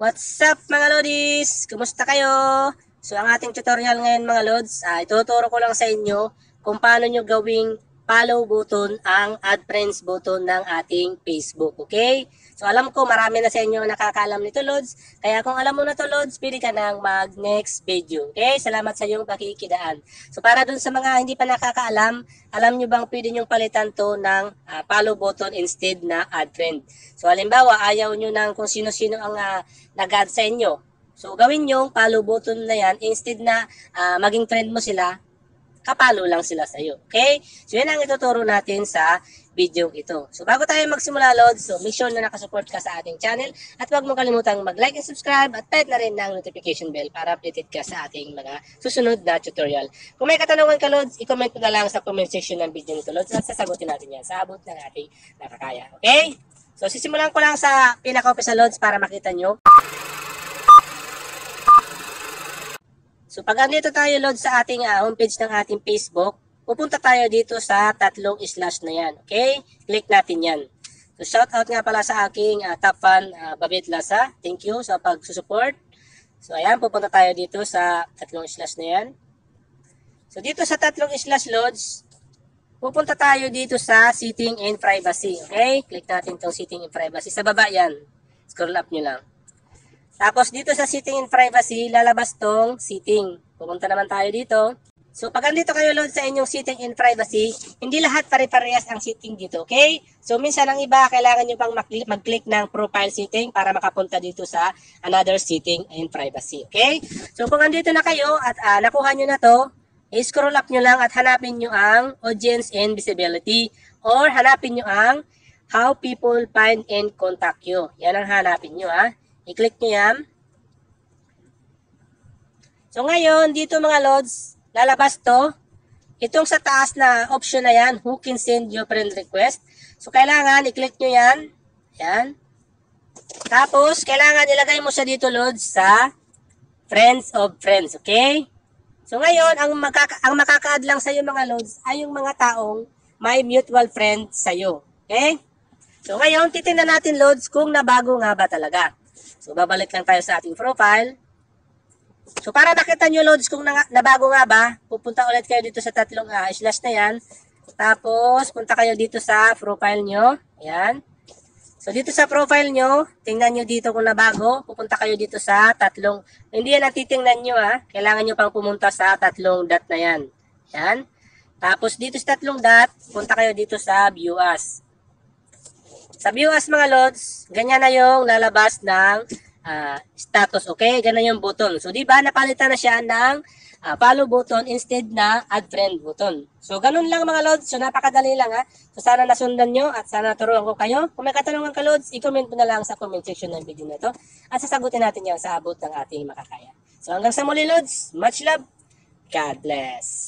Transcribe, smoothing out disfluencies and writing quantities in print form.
What's up mga Lodis? Kumusta kayo? So ang ating tutorial ngayon mga Lods, ituturo ko lang sa inyo kung paano nyo gawing follow button ang add friends button ng ating Facebook. Okay? So alam ko marami na sa inyo nakakaalam nito Lods. Kaya kung alam mo na to Lods, pili ka nang mag next video. Okay? Salamat sa iyong pakikidaan. So para dun sa mga hindi pa nakakaalam, alam nyo bang pwede nyong palitan to ng follow button instead na add friend. So halimbawa ayaw nyo ng kung sino-sino ang nag-add sa inyo. So gawin nyo follow button na yan instead na maging friend mo sila, kapalo lang sila sa iyo. Okay? So yan ang ituturo natin sa video ito. So bago tayo magsimula Lods, so make sure na nakasupport ka sa ating channel at huwag mo kalimutang mag-like and subscribe at type na rin ng notification bell para updated ka sa ating mga susunod na tutorial. Kung may katanungan ka Lods, i-comment mo na lang sa comment section ng video nito Lods at sasagutin natin yan sa abot ng ating nakakaya. Okay? So sisimulan ko lang sa pinaka-umpisa Lods para makita nyo. So pag andito tayo Lods sa ating homepage ng ating Facebook, pupunta tayo dito sa tatlong slash na yan. Okay? Click natin yan. So shout out nga pala sa aking top fan, Babet Lasa. Thank you sa pagsusupport. So ayan, pupunta tayo dito sa tatlong slash na yan. So dito sa tatlong slash Lods, pupunta tayo dito sa setting and privacy. Okay? Click natin itong setting and privacy. Sa baba yan. Scroll up nyo lang. Tapos dito sa setting and privacy, lalabas tong setting. Pupunta naman tayo dito. So pag andito kayo Lods sa inyong setting and privacy, hindi lahat pare-parehas ang setting dito, okay? So minsan ang iba, kailangan nyo pang mag-click ng profile setting para makapunta dito sa another setting and privacy, okay? So kung andito na kayo at nakuha nyo na to, i-scroll up nyo lang at hanapin nyo ang audience and visibility or hanapin nyo ang how people find and contact you. Yan ang hanapin nyo I-click nyo yan. So ngayon, dito mga Lods, lalabas to. Itong sa taas na option na yan, who can send your friend request. So kailangan, i-click nyo yan. Yan. Tapos, kailangan ilagay mo siya dito Lods sa friends of friends. Okay? So ngayon, ang makaka-add lang sa'yo mga Lods ay yung mga taong may mutual friend sa'yo. Okay? So ngayon, titingnan natin Lods kung nabago nga ba talaga. So, babalik lang tayo sa ating profile. So, para makita nyo, Lods, kung nabago nga ba, pupunta ulit kayo dito sa tatlong slash na yan. Tapos, punta kayo dito sa profile nyo. Ayan. So, dito sa profile nyo, tingnan nyo dito kung nabago. Pupunta kayo dito sa tatlong, hindi yan ang titingnan nyo Kailangan nyo pang pumunta sa tatlong dot na yan. Ayan. Tapos, dito sa tatlong dot, punta kayo dito sa view as. Sa view as mga Lods, ganyan na yung lalabas ng status, okay? Ganyan yung button. So, di ba napalitan na siya ng follow button instead na add friend button. So, ganun lang mga Lods. So, napakadali lang So, sana nasundan nyo at sana turuan ko kayo. Kung may katanungan ka Lods, i-comment mo na lang sa comment section ng video na ito. At sasagutin natin yan sa abot ng ating makakaya. So, hanggang sa muli Lods, much love. God bless.